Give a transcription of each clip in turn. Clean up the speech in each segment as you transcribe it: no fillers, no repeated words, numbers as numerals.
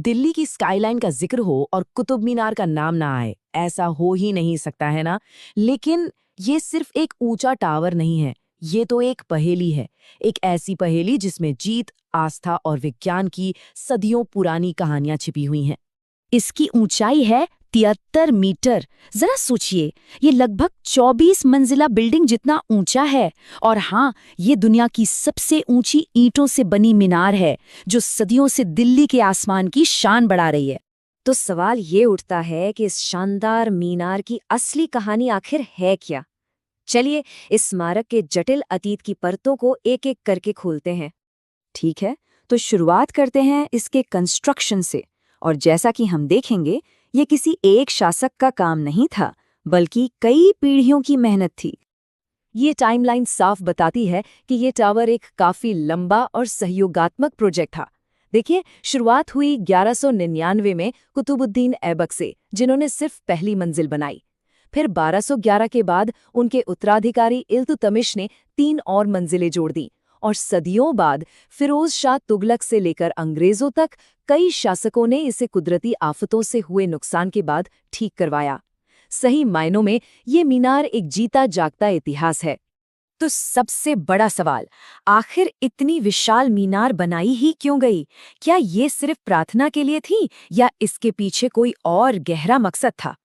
दिल्ली की स्काईलाइन का जिक्र हो और कुतुब मीनार का नाम ना आए, ऐसा हो ही नहीं सकता है ना। लेकिन ये सिर्फ एक ऊंचा टावर नहीं है, ये तो एक पहेली है। एक ऐसी पहेली जिसमें जीत, आस्था और विज्ञान की सदियों पुरानी कहानियां छिपी हुई हैं। इसकी ऊंचाई है 73 मीटर। जरा सोचिए, ये लगभग 24 मंजिला बिल्डिंग जितना ऊंचा है। और हाँ, ये दुनिया की सबसे ऊंची ईंटों से बनी मीनार है, जो सदियों से दिल्ली के आसमान की शान बढ़ा रही है। तो सवाल ये उठता है कि इस शानदार मीनार की असली कहानी आखिर है क्या? चलिए इस स्मारक के जटिल अतीत की परतों को एक एक करके खोलते हैं। ठीक है, तो शुरुआत करते हैं इसके कंस्ट्रक्शन से। और जैसा कि हम देखेंगे, ये किसी एक शासक का काम नहीं था, बल्कि कई पीढ़ियों की मेहनत थी। ये टाइमलाइन साफ बताती है कि ये टावर एक काफी लंबा और सहयोगात्मक प्रोजेक्ट था। देखिए, शुरुआत हुई 1199 में कुतुबुद्दीन ऐबक से, जिन्होंने सिर्फ पहली मंजिल बनाई। फिर 1211 के बाद उनके उत्तराधिकारी इल्तुतमिश ने 3 और मंजिलें जोड़ दी। और सदियों बाद फिरोज शाह तुगलक से लेकर अंग्रेजों तक कई शासकों ने इसे कुदरती आफतों से हुए नुकसान के बाद ठीक करवाया। सही मायनों में ये मीनार एक जीता जागता इतिहास है। तो सबसे बड़ा सवाल, आखिर इतनी विशाल मीनार बनाई ही क्यों गई? क्या ये सिर्फ प्रार्थना के लिए थी, या इसके पीछे कोई और गहरा मकसद था?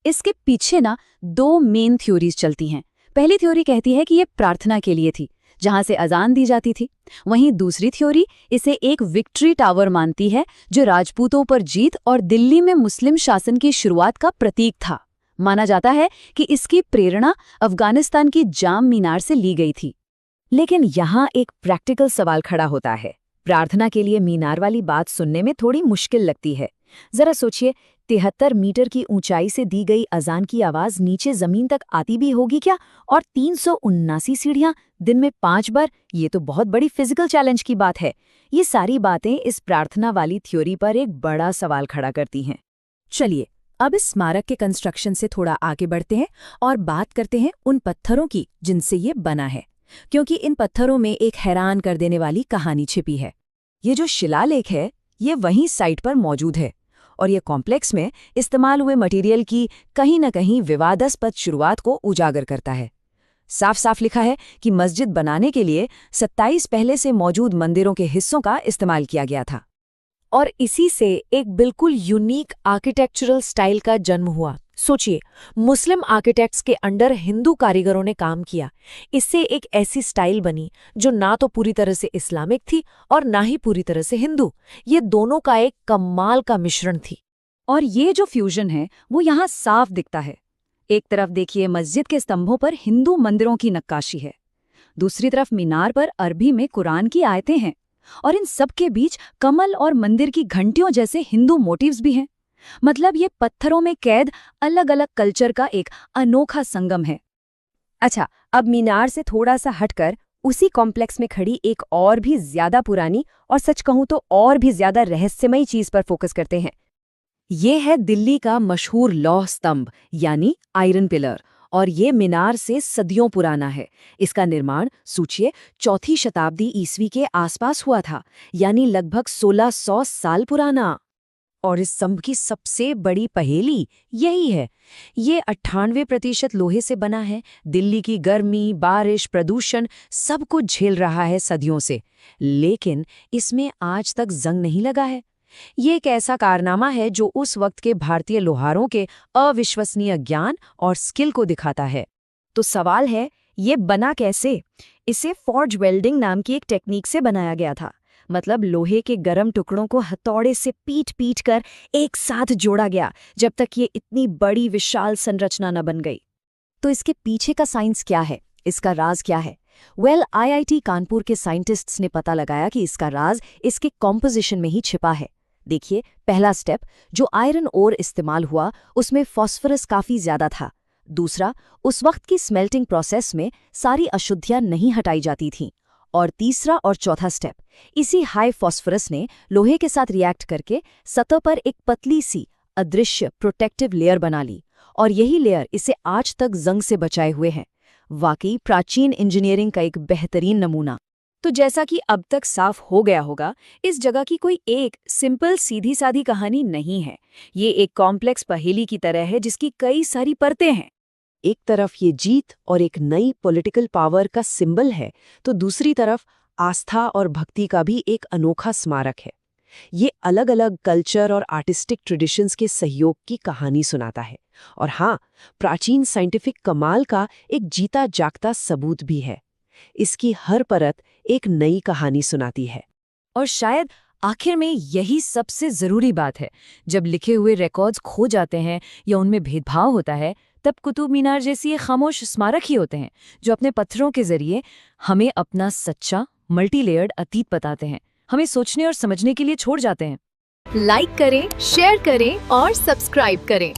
इसके पीछे ना 2 मेन थ्योरीज चलती हैं। पहली थ्योरी कहती है कि ये प्रार्थना के लिए थी, जहां से अजान दी जाती थी। वहीं दूसरी थ्योरी इसे एक विक्ट्री टावर मानती है, जो राजपूतों पर जीत और दिल्ली में मुस्लिम शासन की शुरुआत का प्रतीक था। माना जाता है कि इसकी प्रेरणा अफगानिस्तान की जाम मीनार से ली गई थी। लेकिन यहाँ एक प्रैक्टिकल सवाल खड़ा होता है। प्रार्थना के लिए मीनार वाली बात सुनने में थोड़ी मुश्किल लगती है। जरा सोचिए, 73 मीटर की ऊंचाई से दी गई अजान की आवाज नीचे जमीन तक आती भी होगी क्या? और 379 सीढ़ियां, दिन में 5 बार, ये तो बहुत बड़ी फिजिकल चैलेंज की बात है। ये सारी बातें इस प्रार्थना वाली थ्योरी पर एक बड़ा सवाल खड़ा करती हैं। चलिए, अब इस स्मारक के कंस्ट्रक्शन से थोड़ा आगे बढ़ते हैं और बात करते हैं उन पत्थरों की जिनसे ये बना है, क्योंकि इन पत्थरों में एक हैरान कर देने वाली कहानी छिपी है। ये जो शिलालेख है, ये वहीं साइट पर मौजूद है, और ये कॉम्प्लेक्स में इस्तेमाल हुए मटेरियल की कहीं न कहीं विवादास्पद शुरुआत को उजागर करता है। साफ साफ लिखा है कि मस्जिद बनाने के लिए 27 पहले से मौजूद मंदिरों के हिस्सों का इस्तेमाल किया गया था। और इसी से एक बिल्कुल यूनिक आर्किटेक्चरल स्टाइल का जन्म हुआ। सोचिए, मुस्लिम आर्किटेक्ट्स के अंडर हिंदू कारीगरों ने काम किया। इससे एक ऐसी स्टाइल बनी जो ना तो पूरी तरह से इस्लामिक थी और ना ही पूरी तरह से हिंदू। ये दोनों का एक कमाल का मिश्रण थी। और ये जो फ्यूजन है वो यहाँ साफ दिखता है। एक तरफ देखिए, मस्जिद के स्तंभों पर हिंदू मंदिरों की नक्काशी है। दूसरी तरफ मीनार पर अरबी में कुरान की आयतें हैं। और इन सब के बीच कमल और मंदिर की घंटियों जैसे हिंदू मोटिव्स भी हैं। मतलब ये पत्थरों में कैद अलग अलग कल्चर का एक अनोखा संगम है। अच्छा, अब मीनार से थोड़ा सा हटकर उसी कॉम्प्लेक्स में खड़ी एक और भी ज्यादा पुरानी, और सच कहूं तो और भी ज्यादा रहस्यमयी चीज पर फोकस करते हैं। ये है दिल्ली का मशहूर लौह स्तंभ, यानी आयरन पिलर। और ये मीनार से सदियों पुराना है। इसका निर्माण सोचिए 4वीं शताब्दी ईस्वी के आसपास हुआ था, यानी लगभग 1600 साल पुराना। और इस स्तंभ की सबसे बड़ी पहेली यही है, ये 98% लोहे से बना है। दिल्ली की गर्मी, बारिश, प्रदूषण सब कुछ झेल रहा है सदियों से, लेकिन इसमें आज तक जंग नहीं लगा है। ये एक ऐसा कारनामा है जो उस वक्त के भारतीय लोहारों के अविश्वसनीय ज्ञान और स्किल को दिखाता है। तो सवाल है, ये बना कैसे? इसे फॉर्ज वेल्डिंग नाम की एक टेक्निक से बनाया गया था। मतलब लोहे के गर्म टुकड़ों को हथौड़े से पीट कर एक साथ जोड़ा गया, जब तक ये इतनी बड़ी विशाल संरचना न बन गई। तो इसके पीछे का साइंस क्या है? इसका राज क्या है? आईआईटी कानपुर के साइंटिस्ट्स ने पता लगाया कि इसका राज इसके कॉम्पोजिशन में ही छिपा है। देखिए, पहला स्टेप, जो आयरन ओर इस्तेमाल हुआ उसमें फॉस्फोरस काफी ज्यादा था। दूसरा, उस वक्त की स्मेल्टिंग प्रोसेस में सारी अशुद्धियां नहीं हटाई जाती थीं। और तीसरा और चौथा स्टेप, इसी हाई फॉस्फोरस ने लोहे के साथ रिएक्ट करके सतह पर एक पतली सी अदृश्य प्रोटेक्टिव लेयर बना ली, और यही लेयर इसे आज तक जंग से बचाए हुए है। वाकई प्राचीन इंजीनियरिंग का एक बेहतरीन नमूना। तो जैसा कि अब तक साफ हो गया होगा, इस जगह की कोई एक सिंपल सीधी सादी कहानी नहीं है। ये एक कॉम्प्लेक्स पहेली की तरह है जिसकी कई सारी परतें हैं। एक तरफ ये जीत और एक नई पॉलिटिकल पावर का सिंबल है, तो दूसरी तरफ आस्था और भक्ति का भी एक अनोखा स्मारक है। ये अलग अलग कल्चर और आर्टिस्टिक ट्रेडिशंस के सहयोग की कहानी सुनाता है। और हाँ, प्राचीन साइंटिफिक कमाल का एक जीता जागता सबूत भी है। इसकी हर परत एक नई कहानी सुनाती है। और शायद आखिर में यही सबसे जरूरी बात है। जब लिखे हुए रिकॉर्ड्स खो जाते हैं या उनमें भेदभाव होता है, तब कुतुब मीनार जैसी ये खामोश स्मारक ही होते हैं जो अपने पत्थरों के जरिए हमें अपना सच्चा मल्टीलेयर्ड अतीत बताते हैं, हमें सोचने और समझने के लिए छोड़ जाते हैं। लाइक करें, शेयर करें और सब्सक्राइब करें।